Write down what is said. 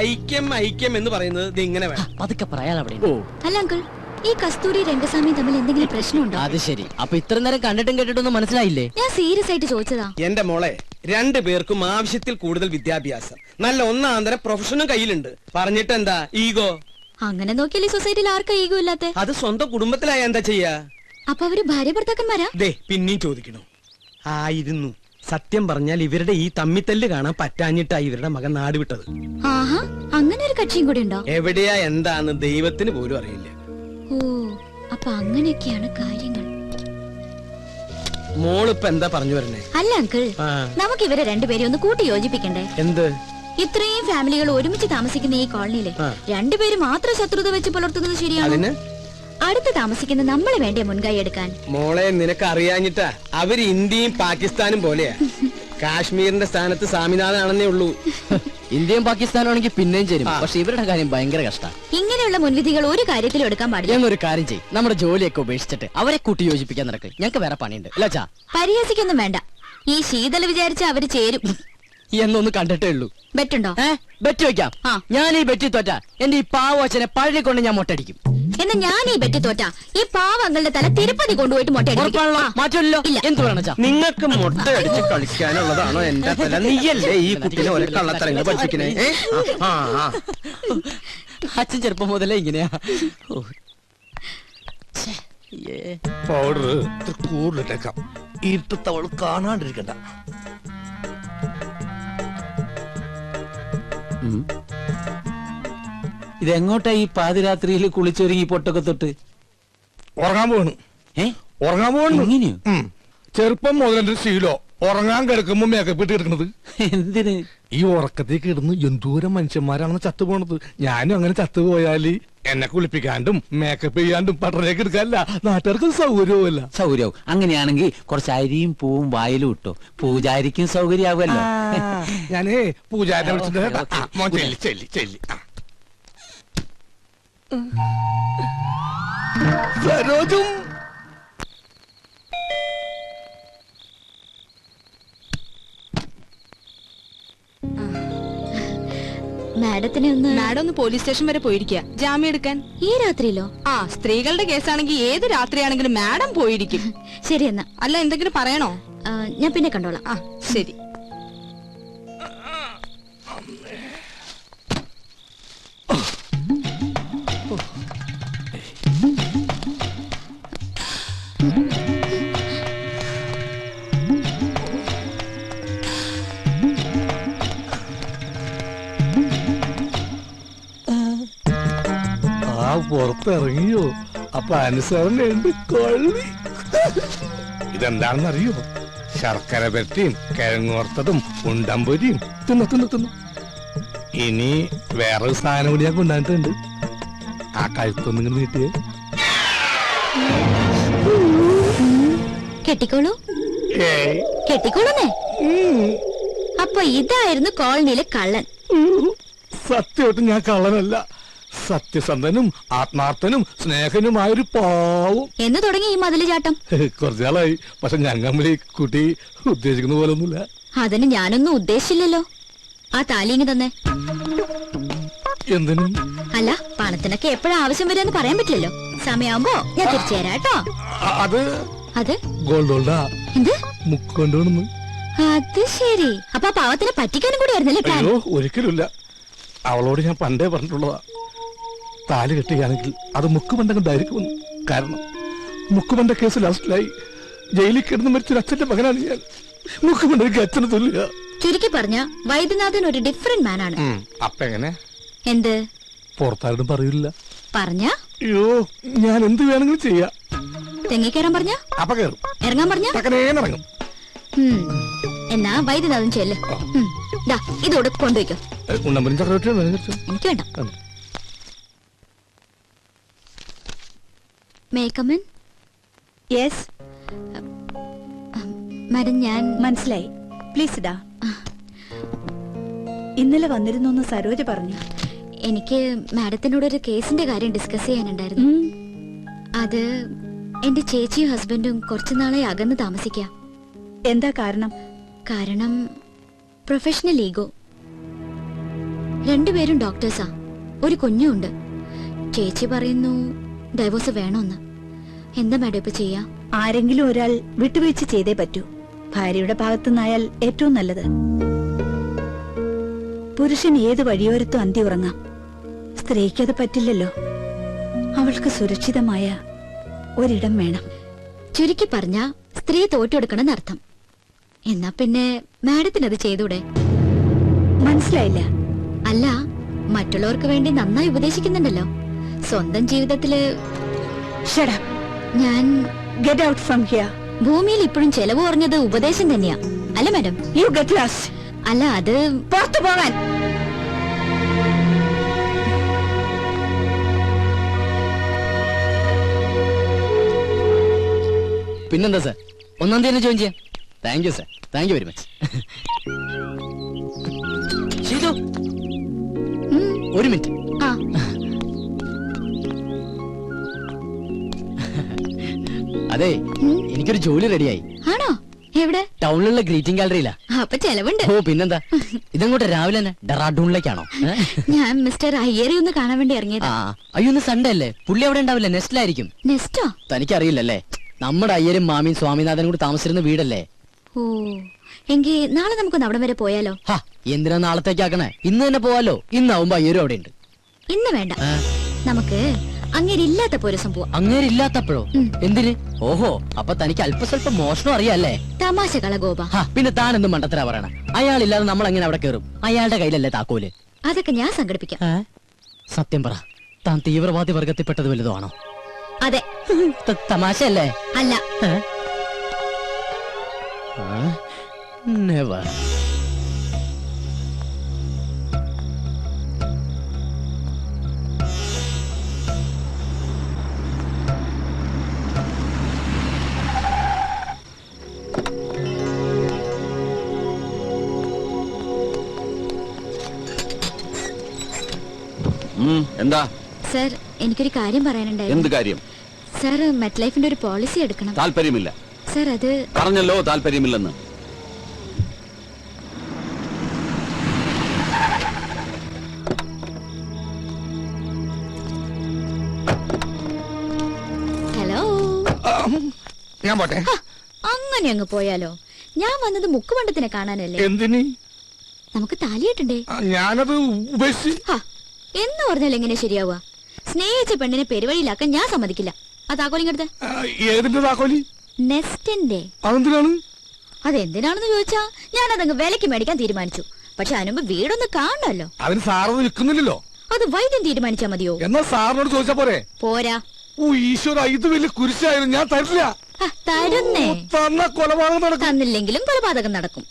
ഐക്യം ഐക്യം എന്ന് പറയുന്നത് ഇത് ഇങ്ങനെ വേണം. അതൊക്കെ പറയാൻ അവിടെ. അല്ല അങ്കിൾ, ഈ കസ്തൂരി രംഗസ്വാമി തമ്മിൽ എന്തെങ്കിലും പ്രശ്നമുണ്ടോ? അത് ശരി. അപ്പൊ ഇത്ര നേരം കണ്ടിട്ടും കേട്ടിട്ടൊന്നും മനസ്സിലായില്ലേ? ഞാൻ സീരിയസ് ആയിട്ട് ചോദിച്ചതാ. എന്റെ മോളെ, രണ്ടു പേർക്കും ആവശ്യത്തിൽ കൂടുതൽ വിദ്യാഭ്യാസം, നല്ല ഒന്നാന്തരം പ്രൊഫഷനും കയ്യിലുണ്ട്. പറഞ്ഞിട്ട് എന്താ ഈഗോ? അങ്ങനെ നോക്കിയാൽ ഈ സൊസൈറ്റിയിൽ ആർക്കാ ഈഗോ ഇല്ലാത്തെ? അത് സ്വന്തം കുടുംബത്തിലായ എന്താ ചെയ്യാ? അപ്പൊ അവര് ഭാര്യ ഭർത്താക്കന്മാരാ? ദേ പിന്നെയും ചോദിക്കണോ? ആയിരുന്നു. സത്യം പറഞ്ഞാൽ ഇവരുടെ ഈ തമ്മിത്തല്ല് കാണാൻ പറ്റാഞ്ഞിട്ടായി ഇവരുടെ മകൻ നാട് വിട്ടത്. ആഹാ, അങ്ങനെ ഒരു കക്ഷിയും കൂടി ഉണ്ടോ? എവിടെയാ എന്താന്ന് ദൈവത്തിന് പോലും അറിയില്ല. ഓ, അപ്പൊ അങ്ങനെയൊക്കെയാണ് കാര്യങ്ങൾ. മോളിപ്പ എന്താ പറഞ്ഞു വരണേ? അല്ല അങ്കിൾ, നമുക്ക് ഇവരെ രണ്ടുപേരും ഒന്ന് കൂട്ടി യോജിപ്പിക്കണ്ടേ? എന്ത്? ഇത്രയും ഫാമിലികൾ ഒരുമിച്ച് താമസിക്കുന്ന ഈ കോളനിയില് രണ്ടുപേരും മാത്രം ശത്രുത വെച്ച് പുലർത്തുന്നത് ശരിയാണ്? അടുത്ത് താമസിക്കുന്ന നമ്മളെ വേണ്ടേ മുൻകൈ എടുക്കാൻ? മോളെ, നിനക്ക് അറിയാഞ്ഞിട്ടാ. അവര് ഇന്ത്യയും പാകിസ്ഥാനും പോലെയാ. കാശ്മീരിന്റെ സ്ഥാനത്ത് സ്വാമിനാഥനാണെന്നേ ഉള്ളൂ. ഇന്ത്യയും പാകിസ്ഥാനും ആണെങ്കിൽ പിന്നെയും ചേരും. പക്ഷെ ഇവരുടെ കാര്യം ഭയങ്കര കഷ്ടമാണ്. ഇങ്ങനെയുള്ള മുൻവിധികൾ ഒരു കാര്യത്തിലും എടുക്കാൻ പാടില്ല. ഞങ്ങൾ ഒരു കാര്യം ചെയ്യും, നമ്മുടെ ജോലിയൊക്കെ ഉപേക്ഷിച്ചിട്ട് അവരെ കൂട്ടി യോജിപ്പിക്കാൻ നടക്കും. ഞങ്ങൾക്ക് വേറെ പണിയുണ്ട്. അല്ലാച്ചാ പരിഹസിക്കൊന്നും വേണ്ട. ഈ ശീതൽ വിചാരിച്ച അവര് ചേരും എന്നൊന്ന് കണ്ടിട്ടേ ഉള്ളൂ. ബെറ്റുണ്ടോ? ബെറ്റ് വെക്കാം. ഞാൻ ഈ ബെറ്റി തോറ്റ എന്റെ ഈ പാവച്ചനെ പഴയ കൊണ്ട് ഞാൻ മൊട്ടടിക്കും. എന്നാ ഞാൻ ഈ ബെറ്റ് തോറ്റ ഈ പാവങ്ങളുടെ തല തിരുപ്പതി കൊണ്ടുപോയിട്ട് മാറ്റമല്ലോ. എന്ത് വേണം? നിങ്ങൾക്ക് മുട്ട അടിച്ച് കളിക്കാനുള്ളതാണോ എന്റെ തല? നീയല്ലേ ഈ കുട്ടിനെ ഒരേ കള്ളത്തരങ്ങൾ പഠിപ്പിക്കണേ? അച്ഛൻ ചെറുപ്പം മുതലേ ഇങ്ങനെയാ. പൗഡർ കൂടുതലിട്ടേക്കാം. ഇരുട്ടത്തവള് കാണാണ്ടിരിക്കണ്ട. ഇതെങ്ങോട്ടാ ഈ പാതിരാത്രിയിൽ കുളിച്ചൊരുങ്ങി പൊട്ടൊക്കെ തൊട്ട്? ഉറങ്ങാൻ പോണു. ഉറങ്ങാൻ പോണു. എങ്ങനെയോ? ചെറുപ്പം മുതൽ എന്റെ ശീലോ ഉറങ്ങാൻ കിടക്കുമ്പോ മേക്കപ്പ് ഇട്ട് കിടക്കണത്. എന്തിന്? ഈ ഉറക്കത്തേക്ക് ഇടുന്ന് എന്തോരം മനുഷ്യന്മാരാണെന്ന് ചത്തുപോണത്. ഞാനും അങ്ങനെ ചത്തുപോയാല് എന്നെ കുളിപ്പിക്കാണ്ടും മേക്കപ്പ് ചെയ്യാണ്ടും പട്ടണേക്ക് എടുക്കാനല്ല, നാട്ടുകാർക്ക് സൗകര്യവുമല്ല. സൗകര്യവും. അങ്ങനെയാണെങ്കിൽ കുറച്ച് അരിയും പൂവും വായിലും ഇട്ടോ, പൂജാരിക്കും സൗകര്യാവുമല്ലോ. ഞാനേ പൂജാരിനെ വിളിച്ചിട്ട് സരോജും മാഡം ഒന്ന് പോലീസ് സ്റ്റേഷൻ വരെ പോയിരിക്കുക ജാമ്യം എടുക്കാൻ. ഈ രാത്രിയിലോ? സ്ത്രീകളുടെ കേസാണെങ്കിൽ ഏത് രാത്രിയാണെങ്കിലും മാഡം പോയിരിക്കും. ശരി എന്നാ. അല്ല, എന്തെങ്കിലും പറയണോ? ഞാൻ പിന്നെ കണ്ടോളാം. ശരി. പുറത്തിറങ്ങിയോ? അപ്പൊ അനുസരണയുണ്ട് കൊള്ളി. ഇതെന്താണെന്നറിയോ? ശർക്കര പെരട്ടിയും കിഴങ്ങോർത്തതും ഉണ്ടമ്പൊരിയും തിന്നു. ഇനി വേറൊരു സാധനം കൂടി ഞാൻ കൊണ്ടുവന്നിട്ടുണ്ട്. ആ കഴുത്തൊന്നിങ്ങനെ നീട്ടിയേ. കെട്ടിക്കോളൂ. കെട്ടിക്കോളൂന്നേ. അപ്പൊ ഇതായിരുന്നു കോളനിയിലെ കള്ളൻ. സത്യമായിട്ടും ഞാൻ കള്ളനല്ല. സത്യസന്ധനും ആത്മാർത്ഥനും സ്നേഹനുമായൊരു പാവം. എന്ന് തുടങ്ങി ഈ മതില് ചാട്ടം? കുറച്ചാളായി. പക്ഷെ ഞങ്ങൾ ഈ കുട്ടി ഉദ്ദേശിക്കുന്ന പോലെ ഒന്നുമില്ല. അതിന് ഞാനൊന്നും ഉദ്ദേശിച്ചില്ലല്ലോ. ആ താലിങ്ങി തന്നെ. എന്തിനും? അല്ല, പണത്തിനൊക്കെ എപ്പോഴാ ആവശ്യം വരാന്ന് പറയാൻ പറ്റില്ലല്ലോ. സമയമാകുമ്പോ ഞാൻ തിരിച്ചു തരാം കേട്ടോ. അത് ഗോൾഡോൾഡാ. എന്ത്? മുക്കൊണ്ടോണെന്ന്. അത് ശരി. അപ്പൊ ആ പാവത്തിനെ പറ്റിക്കാനും കൂടി ആയിരുന്നല്ലേ പ്ലാൻ? അയ്യോ, ഒരിക്കലുമില്ല. അവളോട് ഞാൻ പണ്ടേ പറഞ്ഞിട്ടുള്ളതാ, താലി കെട്ടുകയാണെങ്കിൽ അത് മുക്കുബന്ധണ്ടായിരിക്കുമെന്ന്. കാരണം മുക്കുബന്ധ കേസ് ലാസ്റ്റിലായി ജയിലിൽ കിടന്ന് മരിച്ചൊരു അച്ഛന്റെ മകനാണ് ഞാൻ. മുക്കുബന്ധയ്ക്ക് അച്ഛന് തുല്യ. ചുരുക്കി പറഞ്ഞ വൈദ്യനാഥൻ ഒരു ഡിഫറെന്റ് മാനാണ്. അപ്പൊ എങ്ങനെ? എന്ത്? പുറത്താരും പറയില്ല. പറഞ്ഞ? അയ്യോ, ഞാൻ എന്ത് വേണമെങ്കിലും ചെയ്യാം. തെങ്ങിക്കേറാൻ പറഞ്ഞ? അപ്പൊ കേറും. ഇറങ്ങാൻ പറഞ്ഞ? ഇറങ്ങും. എന്നാ വൈദ്യനാഥൻ ചെല്ല്. ഇതോടെ കൊണ്ടുവയ്ക്കോ. എനിക്ക് വേണ്ട. മാഡം, ഞാൻ മനസ്സിലായി. പ്ലീസ് ഇടാ. ഇന്നലെ വന്നിരുന്നു സരോജ പറഞ്ഞു. എനിക്ക് മാഡത്തിനോട് ഒരു കേസിന്റെ കാര്യം ഡിസ്കസ് ചെയ്യാനുണ്ടായിരുന്നു. അത് എന്റെ ചേച്ചിയും ഹസ്ബൻഡും കുറച്ചുനാളെ അകന്ന് താമസിക്കാം. എന്താ കാരണം? കാരണം പ്രൊഫഷണൽ ഈഗോ. രണ്ടുപേരും ഡോക്ടേഴ്സാ, ഒരു കുഞ്ഞുണ്ട്. ചേച്ചി പറയുന്നു ഡൈവോഴ്സ് വേണമെന്ന്. എന്താ മാഡം ഇപ്പൊ ചെയ്യാ? ആരെങ്കിലും ഒരാൾ വിട്ടുവീഴ്ച ചെയ്തേ പറ്റൂ. ഭാര്യയുടെ ഭാഗത്തുനിന്നായാൽ ഏറ്റവും നല്ലത്. പുരുഷൻ ഏത് വഴിയോരത്തും അന്തി ഉറങ്ങാം, സ്ത്രീക്കത് പറ്റില്ലല്ലോ. അവൾക്ക് സുരക്ഷിതമായ ഒരിടം വേണം. ചുരുക്കി പറഞ്ഞ സ്ത്രീ തോറ്റെടുക്കണം അർത്ഥം. എന്നാ പിന്നെ മാഡത്തിനത് ചെയ്തൂടെ? മനസ്സിലായില്ല. അല്ല, മറ്റുള്ളവർക്ക് വേണ്ടി നന്നായി ഉപദേശിക്കുന്നുണ്ടല്ലോ. സ്വന്തം ജീവിതത്തില് Shut up. ഞാൻ Get out from here. ഭൂമിയിൽ ഇപ്പോഴും ചെലവ് കുറഞ്ഞത് ഉപദേശം തന്നെയാ, അല്ല മാഡം? You get lost. അല്ല, അത് പുറത്തു പോകാൻ. പിന്നെന്താ സാർ, 1-ാം തീയതി ജോയിൻ ചെയ്യാം. Thank you sir, thank you very much. Sheethu, ഉം, ഒരു മിനിറ്റ്. ആ, അതെ, ഉം. എനിക്കൊരു ജോലി റെഡിയായി. ആണോ? എവിടെ? ടൗണിലുള്ള ഗ്രീറ്റിംഗ് ഗാലറിയിലാ. അപ്പൊ ചെലവുണ്ട്. ഓ പിന്നെന്താ, ഇതങ്ങോട്ട് രാവിലെ തന്നെ ഡെറാഡൂണിലേക്കാണോ? ഞാൻ മിസ്റ്റർ അയ്യരെ ഒന്ന് കാണാൻ വേണ്ടി ആ, ഇറങ്ങിയതാ. അയ്യോ ഇന്ന് സൺഡേ അല്ലേ, പുള്ളി അവിടെ ഉണ്ടാവില്ല, നെസ്റ്റിലായിരിക്കും. നെസ്റ്റോ? തനിക്കറിയില്ലല്ലേ, നമ്മുടെ അയ്യരും മാമിയും സ്വാമിനാഥനും കൂടി താമസിച്ചിരുന്ന വീടല്ലേ. ഓ, എങ്കിൽ നാളെ നമുക്കൊന്ന് അവിടം വരെ പോയാലോ? ഹാ, എന്തിനാ നാളത്തേക്കാക്കണേ, ഇന്ന് തന്നെ പോവാലോ. ഇന്നാവുമ്പോ അയ്യരും അവിടെ ഉണ്ട്. ഇന്ന് വേണ്ട, നമുക്ക് അങ്ങേരില്ലാത്തപ്പോ ഒരു സംഭവം. അങ്ങേരില്ലാത്തപ്പോഴോ? ഉം. എന്തിന്? ഓഹോ, അപ്പൊ തനിക്ക് അല്പസ്വല്പം മോഷണം അറിയാല്ലേ. തമാശ കള ഗോപ. ഹാ, പിന്നെ താൻ എന്തും മണ്ടത്തരാ പറയണ. അയാളില്ലാതെ നമ്മൾ എങ്ങനെ അവിടെ കയറും? അയാളുടെ കയ്യിലല്ലേ താക്കോല്. അതൊക്കെ ഞാൻ സംഘടിപ്പിക്കാം. സത്യം പറ, താൻ തീവ്രവാദി വർഗത്തിൽപ്പെട്ടത് വലുതോ ആണോ? അതെ. തമാശയല്ലേ? അല്ല. നെവർ. എന്താ സർ, എനിക്കൊരു കാര്യം എന്ത് പറയാനുണ്ടായിരുന്നു. കാര്യം? സർ, മെറ്റ് ലൈഫിന്റെ ഒരു പോളിസി എടുക്കണം. താല്പര്യമില്ല. സർ, അത് പറഞ്ഞല്ലോ താല്പര്യമില്ലെന്ന്. ഹലോ. ഞാൻ പോട്ടെ. ഹ, അങ്ങനെ അങ്ങ് പോയാലോ? ഞാൻ വന്നത് മുക്കുമണ്ടത്തിനെ കാണാനല്ലേ. എന്തിന്? നമുക്ക് താലിയിട്ടുണ്ട്. ഞാനത് ഉപേക്ഷിച്ച്. ഹ, എന്ന് പറഞ്ഞാൽ എങ്ങനെ ശരിയാവുക? സ്നേഹിച്ച പെണ്ണിനെ പെരുവഴിയിലാക്കാൻ ഞാൻ സമ്മതിക്കില്ല. ആ താക്കോലിങ്ങടുത്ത്. ഏതിന്റെ താക്കോലി? നെസ്റ്റിന്റെ. അതെന്തിനാണ്? അതെന്തിനാണെന്ന് ചോദിച്ചാ ഞാൻ അതങ്ങ് വിലക്ക് മേടിക്കാൻ തീരുമാനിച്ചു. പക്ഷെ അതിനുമ്പ് വീടൊന്ന് കാണണമല്ലോ. അതിന് സാറൊന്നും നിൽക്കുന്നില്ലല്ലോ. അത് വൈദ്യം തീരുമാനിച്ചാ മതിയോ? എന്നാ സാറിനോട് ചോദിച്ചാ പോരെ? പോരാ. ഓ ഈശ്വര, ഇത് വലിയ കുരിശായിരുന്നു. ഞാൻ തരില്ല. തരുന്നേ. തന്ന കൊലപാതകം നടക്കും. തന്നില്ലെങ്കിലും കൊലപാതകം നടക്കും.